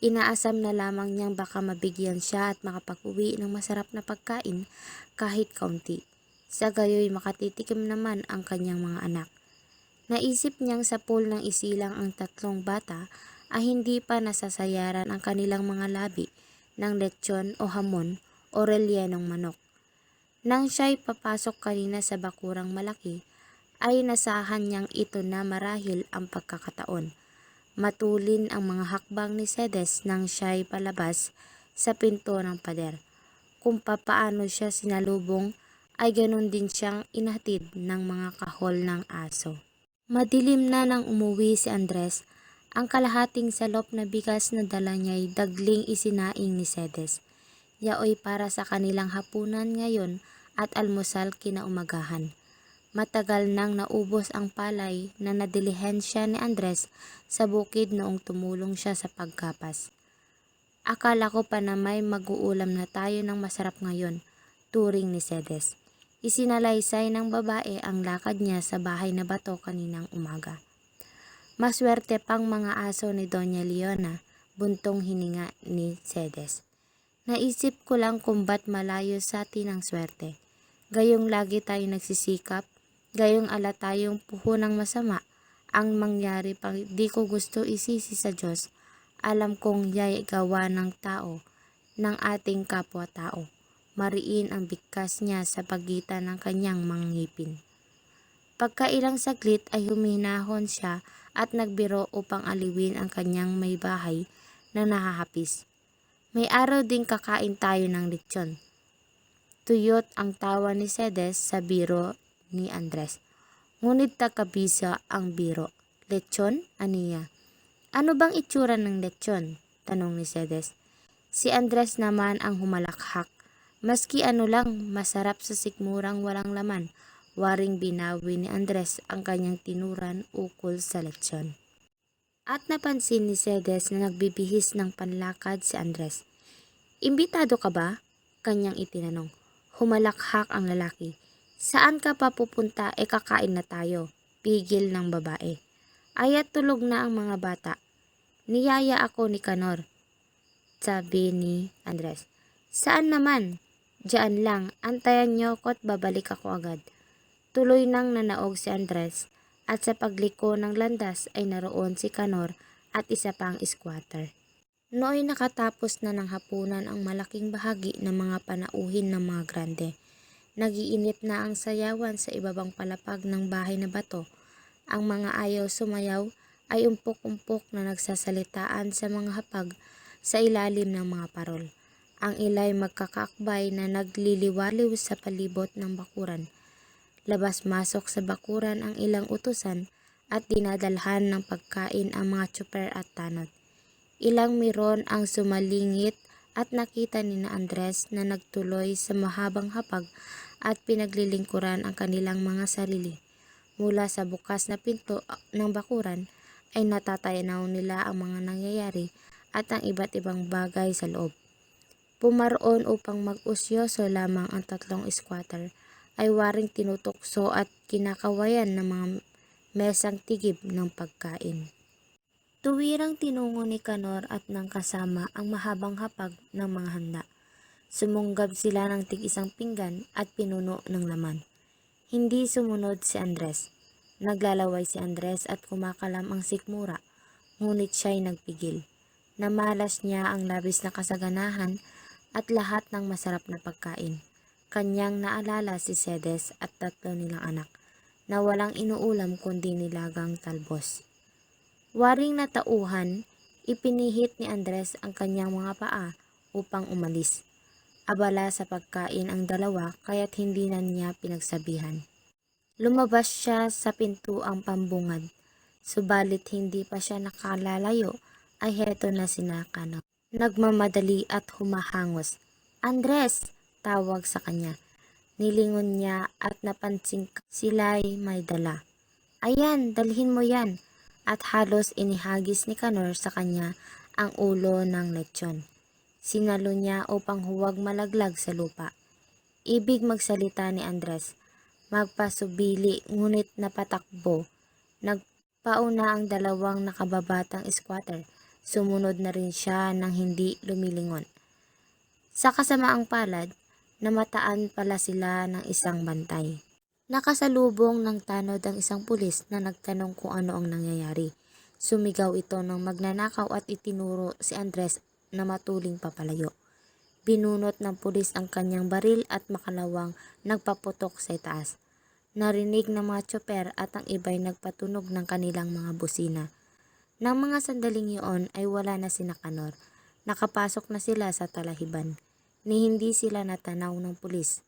Inaasam na lamang niyang baka mabigyan siya at makapag-uwi ng masarap na pagkain kahit kaunti. Sa gayoy makatitikim naman ang kanyang mga anak. Naisip niyang sa pool ng isilang ang tatlong bata ay hindi pa nasasayaran ang kanilang mga labi ng lechon o hamon o relyenong manok. Nang siya'y papasok kanina sa bakurang malaki, ay nasahan niyang ito na marahil ang pagkakataon. Matulin ang mga hakbang ni Cedes nang siya'y palabas sa pinto ng pader. Kung papaano siya sinalubong ay ganun din siyang inatid ng mga kahol ng aso. Madilim na nang umuwi si Andres. Ang kalahating salop na bigas na dala niya'y dagling isinaing ni Cedes. Yaoy para sa kanilang hapunan ngayon at almusal kinaumagahan. Matagal nang naubos ang palay na nadilihensya ni Andres sa bukid noong tumulong siya sa pagkapas. Akala ko pa na may mag-uulam na tayo ng masarap ngayon, turing ni Cedes. Isinalaysay ng babae ang lakad niya sa bahay na bato kaninang umaga. Maswerte pang mga aso ni Doña Leona, buntong hininga ni Cedes. Naisip ko lang kung ba't malayo sa atin ang swerte. Gayong lagi tayo nagsisikap, gayong ala tayong puhunang masama, ang mangyari pang di ko gusto isisi sa Diyos. Alam kong yay gawa ng tao, ng ating kapwa-tao. Mariin ang bigkas niya sa pagitan ng kanyang mga ngipin. Pagkailang saglit ay huminahon siya at nagbiro upang aliwin ang kanyang may bahay na nahahapis. May araw ding kakain tayo ng lechon. Tuyot ang tawa ni Cedes sa biro ni Andres. Ngunit takabisa ang biro. Lechon? Aniya. Ano bang itsura ng lechon? Tanong ni Cedes. Si Andres naman ang humalakhak. Maski ano lang, masarap sa sikmurang walang laman. Waring binawi ni Andres ang kanyang tinuran ukol sa lechon. At napansin ni Cedes na nagbibihis ng panlakad si Andres. Imbitado ka ba? Kanyang itinanong. Humalakhak ang lalaki. Saan ka pa pupunta? Kakain na tayo. Pigil ng babae. Ayat tulog na ang mga bata. Niyaya ako ni Kanor. Sabi ni Andres. Saan naman? Diyan lang. Antayan niyo ko at babalik ako agad. Tuloy nang nanaog si Andres at sa pagliko ng landas ay naroon si Kanor at isa pang squatter. Nooy nakatapos na ng hapunan ang malaking bahagi ng mga panauhin ng mga grande. Nagiinit na ang sayawan sa ibabang palapag ng bahay na bato. Ang mga ayaw sumayaw ay umpok-umpok na nagsasalitaan sa mga hapag sa ilalim ng mga parol. Ang ila'y magkakaakbay na nagliliwaliw sa palibot ng bakuran. Labas-masok sa bakuran ang ilang utusan at dinadalhan ng pagkain ang mga tsuper at tanod. Ilang miron ang sumalingit at nakita ni na Andres na nagtuloy sa mahabang hapag at pinaglilingkuran ang kanilang mga sarili. Mula sa bukas na pinto ng bakuran ay natatayanaw nila ang mga nangyayari at ang iba't ibang bagay sa loob. Pumaroon upang mag-usyoso lamang ang tatlong squatter ay waring tinutukso at kinakawayan ng mga mesang tigib ng pagkain. Tuwirang tinungo ni Kanor at ng kasama ang mahabang hapag ng mga handa. Sumunggab sila ng tig-isang pinggan at pinuno ng laman. Hindi sumunod si Andres. Naglalaway si Andres at kumakalam ang sikmura, ngunit siya'y nagpigil. Namalas niya ang labis na kasaganahan at lahat ng masarap na pagkain. Kanyang naalala si Cedes at tatlo nilang anak na walang inuulam kundi nilagang talbos. Waring natauhan, ipinihit ni Andres ang kanyang mga paa upang umalis. Abala sa pagkain ang dalawa kaya't hindi na niya pinagsabihan. Lumabas siya sa pintuang pambungad, subalit hindi pa siya nakalalayo ay heto na sina Kanor. Nagmamadali at humahangos. "Andres!" tawag sa kanya. Nilingon niya at napansing sila'y may dala. "Ayan, dalhin mo yan." At halos inihagis ni Kanor sa kanya ang ulo ng lechon. Sinalo niya upang huwag malaglag sa lupa. Ibig magsalita ni Andres, magpasubili ngunit napatakbo. Nagpauna ang dalawang nakababatang squatter. Sumunod na rin siya nang hindi lumilingon. Sa kasamaang palad, namataan pala sila ng isang bantay. Nakasalubong ng tanod ang isang pulis na nagtanong kung ano ang nangyayari. Sumigaw ito ng magnanakaw at itinuro si Andres na matuling papalayo. Binunot ng pulis ang kanyang baril at makalawang nagpaputok sa itaas. Narinig ng mga tsoper at ang iba'y nagpatunog ng kanilang mga busina. Nang mga sandaling iyon ay wala na sina Kanor. Nakapasok na sila sa talahiban. Ni hindi sila natanaw ng pulis.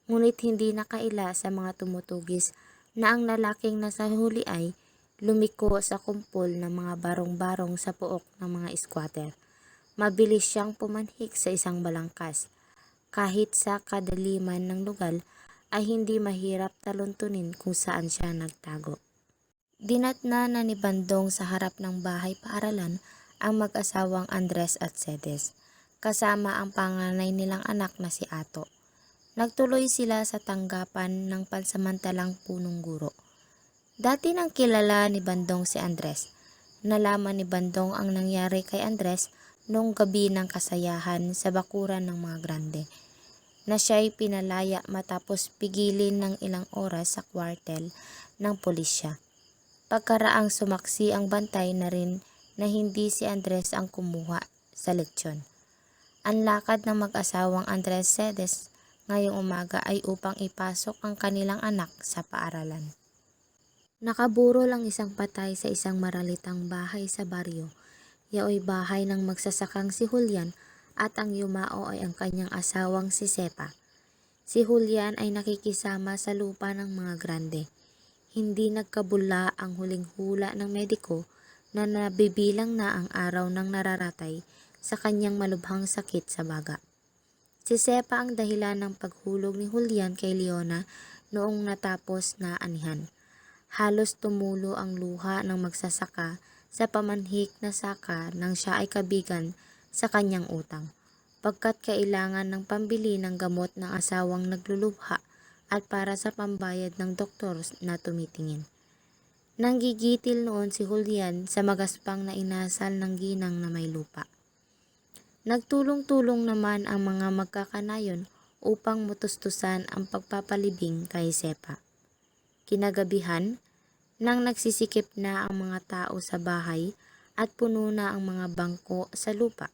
Ngunit hindi nakaila sa mga tumutugis na ang lalaking nasa huli ay lumiko sa kumpol ng mga barong-barong sa puok ng mga squatter. Mabilis siyang pumanhik sa isang balangkas. Kahit sa kadaliman ng lugar ay hindi mahirap taluntunin kung saan siya nagtago. Dinatna na ni Bandong sa harap ng bahay paaralan ang mag-asawang Andres at Cedes, kasama ang panganay nilang anak na si Ato. Nagtuloy sila sa tanggapan ng pansamantalang punong guro. Dati nang kilala ni Bandong si Andres. Nalaman ni Bandong ang nangyari kay Andres noong gabi ng kasayahan sa bakuran ng mga grande, na siya'y pinalaya matapos pigilin ng ilang oras sa kwartel ng pulisya. Pagkaraang sumaksi ang bantay na rin na hindi si Andres ang kumuha sa lechon. Ang lakad ng mag-asawang Andres Cedes ngayong umaga ay upang ipasok ang kanilang anak sa paaralan. Nakaburol ang isang patay sa isang maralitang bahay sa baryo. Yaoy bahay ng magsasakang si Julian at ang yumao ay ang kanyang asawang si Sepa. Si Julian ay nakikisama sa lupa ng mga grande. Hindi nagkabula ang huling hula ng mediko na nabibilang na ang araw ng nararatay sa kanyang malubhang sakit sa baga. Si Sepa ang dahilan ng paghulog ni Julian kay Leona noong natapos na anihan. Halos tumulo ang luha ng magsasaka sa pamanhik na saka nang siya ay kabigan sa kanyang utang, pagkat kailangan ng pambili ng gamot ng asawang naglulubha at para sa pambayad ng doktor na tumitingin. Nanggigitil noon si Julian sa magaspang na inasal ng ginang na may lupa. Nagtulong-tulong naman ang mga magkakanayon upang mutustusan ang pagpapalibing kay Sepa. Kinagabihan, nang nagsisikip na ang mga tao sa bahay at puno na ang mga bangko sa lupa.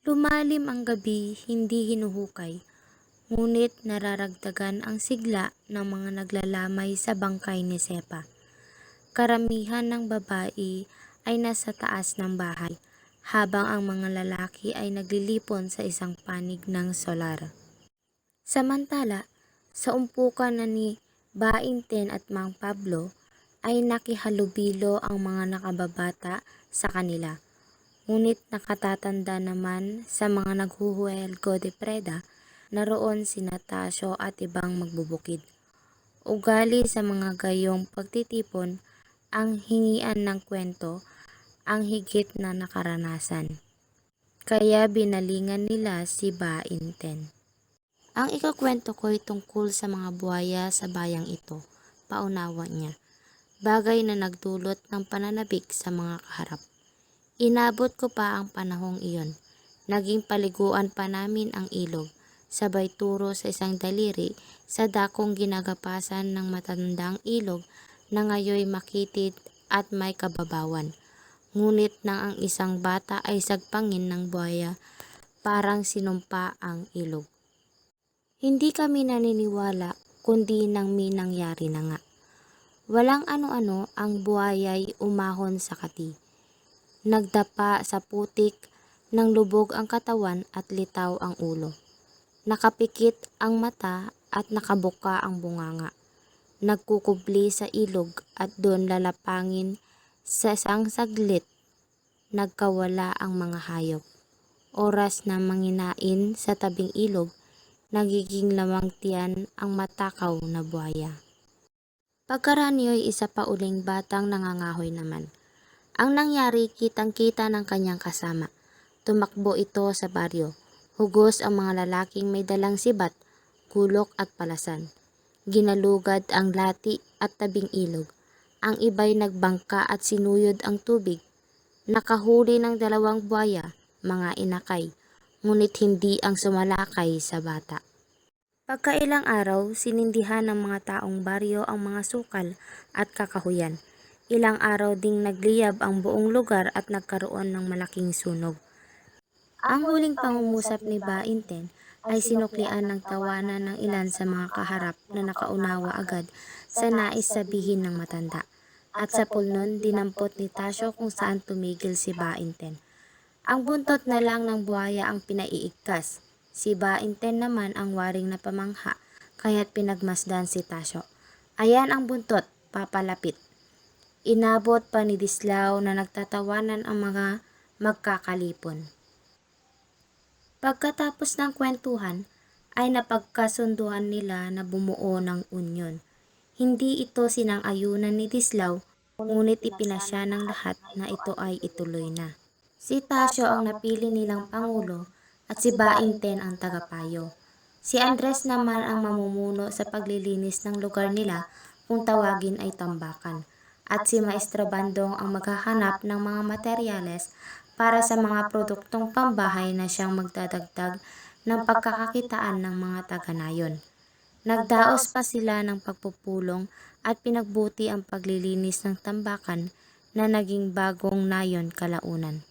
Lumalim ang gabi, hindi hinuhukay, ngunit nararagdagan ang sigla ng mga naglalamay sa bangkay ni Sepa. Karamihan ng babae ay nasa taas ng bahay, habang ang mga lalaki ay naglilipon sa isang panig ng solar. Samantala, sa umpukan na ni Bainten at Mang Pablo ay nakihalubilo ang mga nakababata sa kanila. Ngunit nakatatanda naman sa mga naghuhuelgo de preda, naroon si Natasio at ibang magbubukid. Ugali sa mga gayong pagtitipon ang hingian ng kwento ang higit na nakaranasan. Kaya binalingan nila si Bainten. Ang ikukwento ko ay tungkol sa mga buhaya sa bayang ito, paunawa niya. Bagay na nagdulot ng pananabik sa mga kaharap. Inabot ko pa ang panahong iyon. Naging paliguan pa namin ang ilog, sabay turo sa isang daliri sa dakong ginagapasan ng matandang ilog na ngayoy makitid at may kababawan. Ngunit nang ang isang bata ay sagpangin ng buhaya, parang sinumpa ang ilog. Hindi kami naniniwala kundi nang may nangyari na nga. Walang ano-ano ang buhaya'y umahon sa kati. Nagdapa sa putik ng lubog ang katawan at litaw ang ulo. Nakapikit ang mata at nakabuka ang bunganga. Nagkukubli sa ilog at doon lalapangin sa isang saglit. Nagkawala ang mga hayop. Oras na manginain sa tabing ilog, nagiging lamang tiyan ang matakaw na buhaya. Pagkaranyo'y isa pa uling batang nangangahoy naman. Ang nangyari kitang-kita ng kanyang kasama. Tumakbo ito sa baryo. Hugos ang mga lalaking may dalang sibat, gulok at palasan. Ginalugad ang lati at tabing ilog. Ang iba'y nagbangka at sinuyod ang tubig. Nakahuli ng 2 buhaya, mga inakay, ngunit hindi ang sumalakay sa bata. Pagkailang araw, sinindihan ng mga taong baryo ang mga sukal at kakahuyan. Ilang araw ding nagliyab ang buong lugar at nagkaroon ng malaking sunog. Ang huling pangungusap ni Bainten ay sinuklian ng tawanan ng ilan sa mga kaharap na nakaunawa agad sa nais sabihin ng matanda. At sa pulnon, dinampot ni Tasyo kung saan tumigil si Bainten. Ang buntot na lang ng buhaya ang pinaiigkas. Si Bainten naman ang waring na pamangha, kaya't pinagmasdan si Tasyo. Ayan ang buntot, papalapit. Inabot pa ni Dislao na nagtatawanan ang mga magkakalipon. Pagkatapos ng kwentuhan, ay napagkasunduan nila na bumuo ng unyon. Hindi ito sinang-ayunan ni Dislao, ngunit ipinasya ng lahat na ito ay ituloy na. Si Tasyo ang napili nilang pangulo at si Bainten ang tagapayo. Si Andres naman ang mamumuno sa paglilinis ng lugar nila kung tawagin ay tambakan. At si Maestro Bandong ang maghahanap ng mga materyales para sa mga produktong pambahay na siyang magdadagdag ng pagkakakitaan ng mga taga-nayon. Nagdaos pa sila ng pagpupulong at pinagbuti ang paglilinis ng tambakan na naging bagong nayon kalaunan.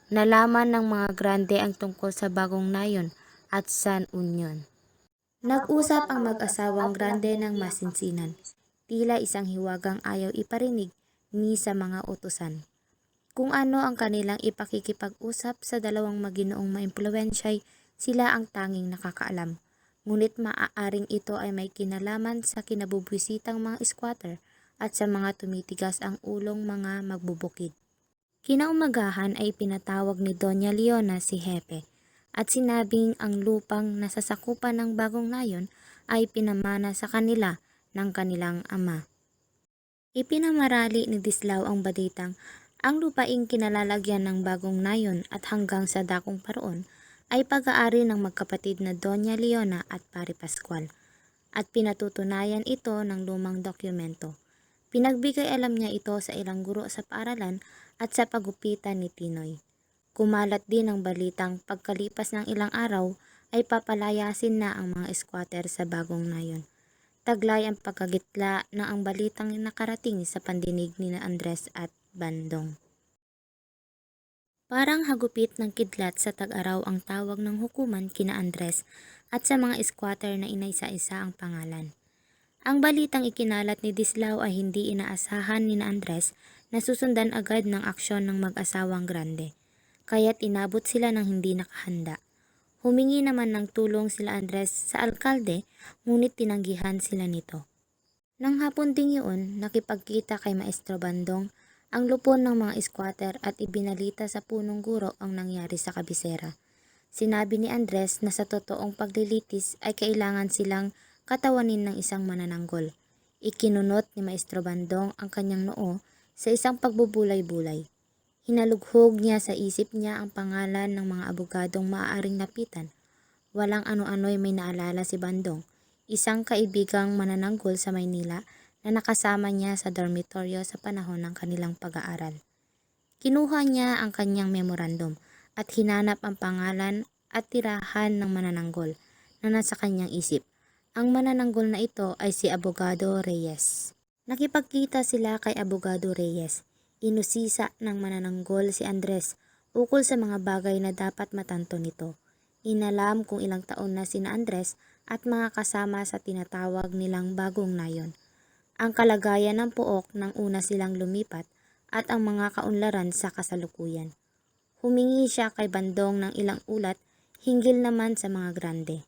Nalaman ng mga grande ang tungkol sa bagong nayon at San Union. Nag-usap ang mag-asawang grande ng masinsinan. Tila isang hiwagang ayaw iparinig ni sa mga utusan. Kung ano ang kanilang ipakikipag-usap sa dalawang maginoong maimpluwensyay, sila ang tanging nakakaalam. Ngunit maaaring ito ay may kinalaman sa kinabubwisitang mga squatter at sa mga tumitigas ang ulong mga magbubukid. Kinaumagahan ay pinatawag ni Doña Leona si Hepe at sinabing ang lupang nasasakupan ng bagong nayon ay pinamana sa kanila ng kanilang ama. Ipinamarali ni Dislao ang balitang ang lupaing kinalalagyan ng bagong nayon at hanggang sa dakong paroon ay pag-aari ng magkapatid na Doña Leona at Pari Pascual at pinatutunayan ito ng lumang dokumento. Pinagbigay alam niya ito sa ilang guro sa paaralan at sa pagupitan ni Tinoy. Kumalat din ang balitang pagkalipas ng ilang araw ay papalayasin na ang mga squatter sa bagong nayon. Taglay ang pagkagitla na ang balitang nakarating sa pandinig ni Andres at Bandong. Parang hagupit ng kidlat sa tag-araw ang tawag ng hukuman kina Andres at sa mga squatter na inaisa-isa ang pangalan. Ang balitang ikinalat ni Dislao ay hindi inaasahan ni Andres na susundan agad ng aksyon ng mag-asawang grande, kaya't inabot sila ng hindi nakahanda. Humingi naman ng tulong sila Andres sa alkalde, ngunit tinanggihan sila nito. Nang hapon ding yun, nakipagkita kay Maestro Bandong ang lupon ng mga squatter at ibinalita sa punong guro ang nangyari sa kabisera. Sinabi ni Andres na sa totoong paglilitis ay kailangan silang katawanin ng isang manananggol. Ikinunot ni Maestro Bandong ang kanyang noo sa isang pagbubulay-bulay. Hinalughog niya sa isip niya ang pangalan ng mga abogadong maaaring lapitan. Walang ano-ano'y may naalala si Bandong, isang kaibigang manananggol sa Maynila na nakasama niya sa dormitoryo sa panahon ng kanilang pag-aaral. Kinuha niya ang kanyang memorandum at hinanap ang pangalan at tirahan ng manananggol na nasa kanyang isip. Ang manananggol na ito ay si Abogado Reyes. Nakipagkita sila kay Abogado Reyes. Inusisa ng manananggol si Andres ukol sa mga bagay na dapat matanto nito. Inalam kung ilang taon na sina Andres at mga kasama sa tinatawag nilang bagong nayon. Ang kalagayan ng pook nang una silang lumipat at ang mga kaunlaran sa kasalukuyan. Humingi siya kay Bandong ng ilang ulat hinggil naman sa mga grande.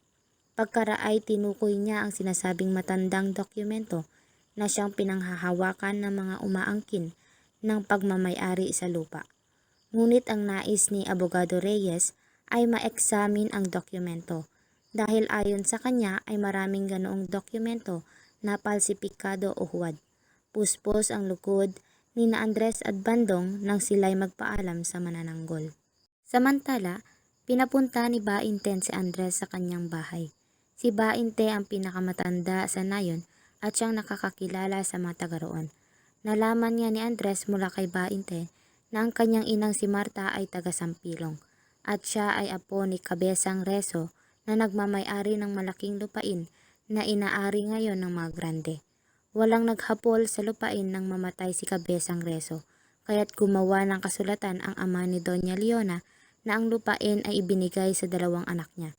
Pagkaraay tinukoy niya ang sinasabing matandang dokumento na siyang pinanghahawakan ng mga umaangkin ng pagmamay-ari sa lupa. Ngunit ang nais ni Abogado Reyes ay ma-examine ang dokumento dahil ayon sa kanya ay maraming ganoong dokumento na palsipikado o huwad. Puspos ang lukod ni na Andres at Bandong nang sila'y magpaalam sa manananggol. Samantala, pinapunta ni Bainten si Andres sa kanyang bahay. Si Bainte ang pinakamatanda sa nayon at siyang nakakakilala sa mga taga roon. Nalaman niya ni Andres mula kay Bainte na ang kanyang inang si Marta ay taga Sampilong at siya ay apo ni Kabesang Reso na nagmamay-ari ng malaking lupain na inaari ngayon ng mga grande. Walang naghapol sa lupain nang mamatay si Kabesang Reso, kaya't gumawa ng kasulatan ang ama ni Doña Leona na ang lupain ay ibinigay sa dalawang anak niya.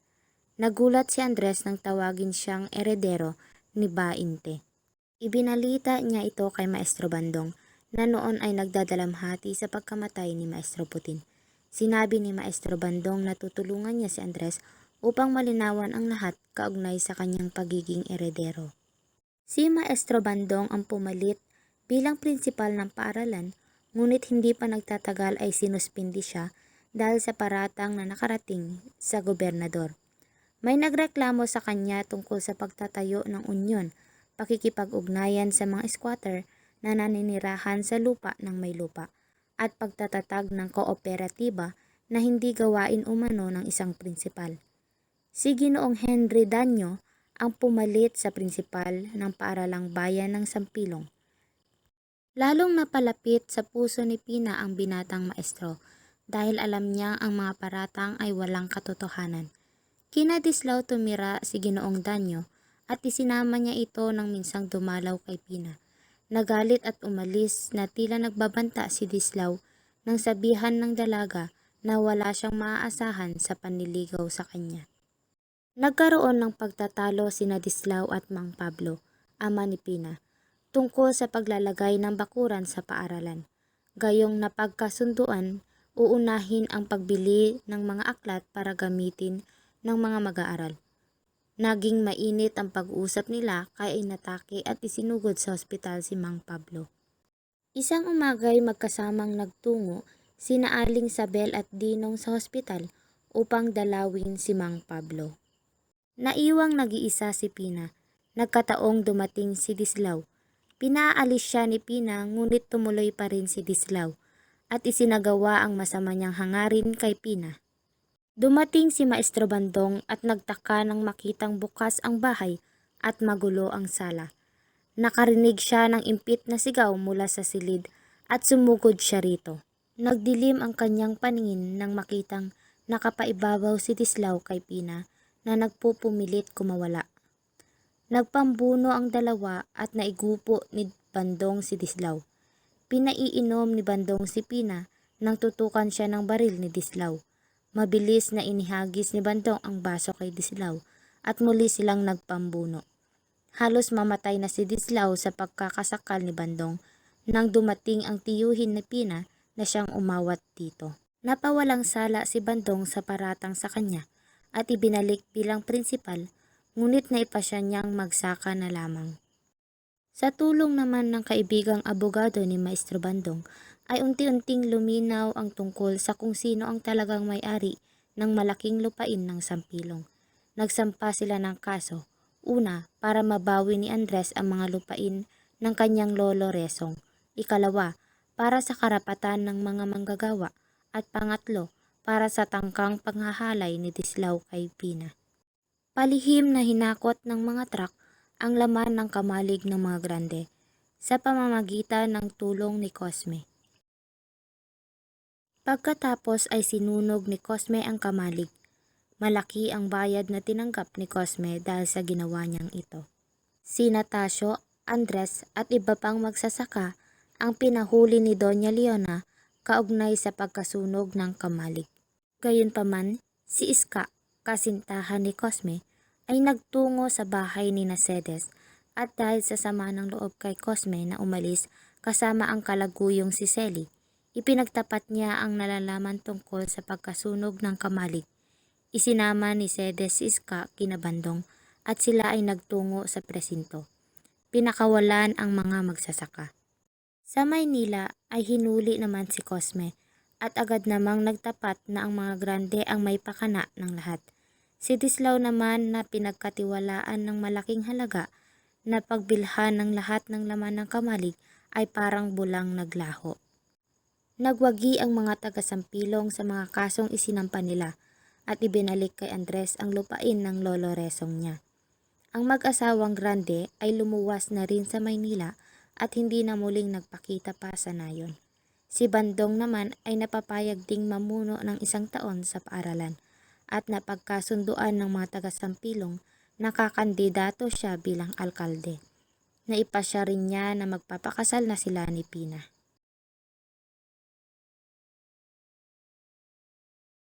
Nagulat si Andres nang tawagin siyang eredero ni Bainte. Ibinalita niya ito kay Maestro Bandong na noon ay nagdadalamhati sa pagkamatay ni Maestro Putin. Sinabi ni Maestro Bandong na tutulungan niya si Andres upang malinawan ang lahat kaugnay sa kanyang pagiging eredero. Si Maestro Bandong ang pumalit bilang prinsipal ng paaralan, ngunit hindi pa nagtatagal ay sinuspindi siya dahil sa paratang na nakarating sa gobernador. May nagreklamo sa kanya tungkol sa pagtatayo ng unyon, pakikipag-ugnayan sa mga squatter na naninirahan sa lupa ng may lupa, at pagtatatag ng kooperatiba na hindi gawain umano ng isang prinsipal. Si Ginoong Henry Danyo ang pumalit sa prinsipal ng paaralang bayan ng Sampilong. Lalong napalapit sa puso ni Pina ang binatang maestro dahil alam niya ang mga paratang ay walang katotohanan. Kinadislaw tumira si Ginoong Danyo at isinama niya ito nang minsang dumalaw kay Pina. Nagalit at umalis na tila nagbabanta si Dislaw nang sabihan ng dalaga na wala siyang maaasahan sa panliligaw sa kanya. Nagkaroon ng pagtatalo sina Dislaw at Mang Pablo, ama ni Pina, tungkol sa paglalagay ng bakuran sa paaralan. Gayong napagkasunduan, uunahin ang pagbili ng mga aklat para gamitin ng mga mag-aaral. Naging mainit ang pag-uusap nila kaya inatake at isinugod sa ospital si Mang Pablo. Isang umaga'y magkasamang nagtungo sina Aling Sabel at Dinong sa ospital upang dalawin si Mang Pablo. Naiwang nag-iisa si Pina. Nagkataong dumating si Dislaw. Pinaalis siya ni Pina ngunit tumuloy pa rin si Dislaw at isinagawa ang masama niyang hangarin kay Pina. Dumating si Maestro Bandong at nagtaka nang makitang bukas ang bahay at magulo ang sala. Nakarinig siya ng impit na sigaw mula sa silid at sumugod siya rito. Nagdilim ang kanyang paningin nang makitang nakapaibabaw si Dislaw kay Pina na nagpupumilit kumawala. Nagpambuno ang dalawa at naigupo ni Bandong si Dislaw. Pinaiinom ni Bandong si Pina nang tutukan siya ng baril ni Dislaw. Mabilis na inihagis ni Bandong ang baso kay Dislaw at muli silang nagpambuno. Halos mamatay na si Dislaw sa pagkakasakal ni Bandong nang dumating ang tiyuhin ni Pina na siyang umawat dito. Napawalang sala si Bandong sa paratang sa kanya at ibinalik bilang prinsipal, ngunit naipasya niyang magsaka na lamang. Sa tulong naman ng kaibigang abogado ni Maestro Bandong, ay unti-unting luminaw ang tungkol sa kung sino ang talagang may-ari ng malaking lupain ng Sampilong. Nagsampa sila ng kaso, una para mabawi ni Andres ang mga lupain ng kanyang lolo Resong, ikalawa para sa karapatan ng mga manggagawa at pangatlo para sa tangkang panghahalay ni Dislao kay Pina. Palihim na hinakot ng mga truck ang laman ng kamalig ng mga grande sa pamamagitan ng tulong ni Cosme. Pagkatapos ay sinunog ni Cosme ang kamalig. Malaki ang bayad na tinanggap ni Cosme dahil sa ginawa niyang ito. Si Natasio, Andres at iba pang magsasaka ang pinahuli ni Doña Leona kaugnay sa pagkasunog ng kamalig. Gayunpaman, si Iska, kasintahan ni Cosme, ay nagtungo sa bahay ni Mercedes at dahil sa sama ng loob kay Cosme na umalis kasama ang kalaguyong si Celi, ipinagtapat niya ang nalalaman tungkol sa pagkasunog ng kamalig. Isinama ni Mercedes si Iska kina Bandong at sila ay nagtungo sa presinto. Pinakawalan ang mga magsasaka. Sa Maynila ay hinuli naman si Cosme at agad namang nagtapat na ang mga grande ang may pakana ng lahat. Si Dislao naman na pinagkatiwalaan ng malaking halaga na pagbilhan ng lahat ng laman ng kamalig ay parang bulang naglaho. Nagwagi ang mga taga-Sampilong sa mga kasong isinampa nila at ibinalik kay Andres ang lupain ng lolo resong niya. Ang mag-asawang grande ay lumuwas na rin sa Maynila at hindi na muling nagpakita pa sa nayon. Si Bandong naman ay napapayag ding mamuno ng 1 taon sa paaralan at napagkasunduan ng mga taga-Sampilong na kakandidato siya bilang alkalde. Naipasya rin niya na magpapakasal na sila ni Pina.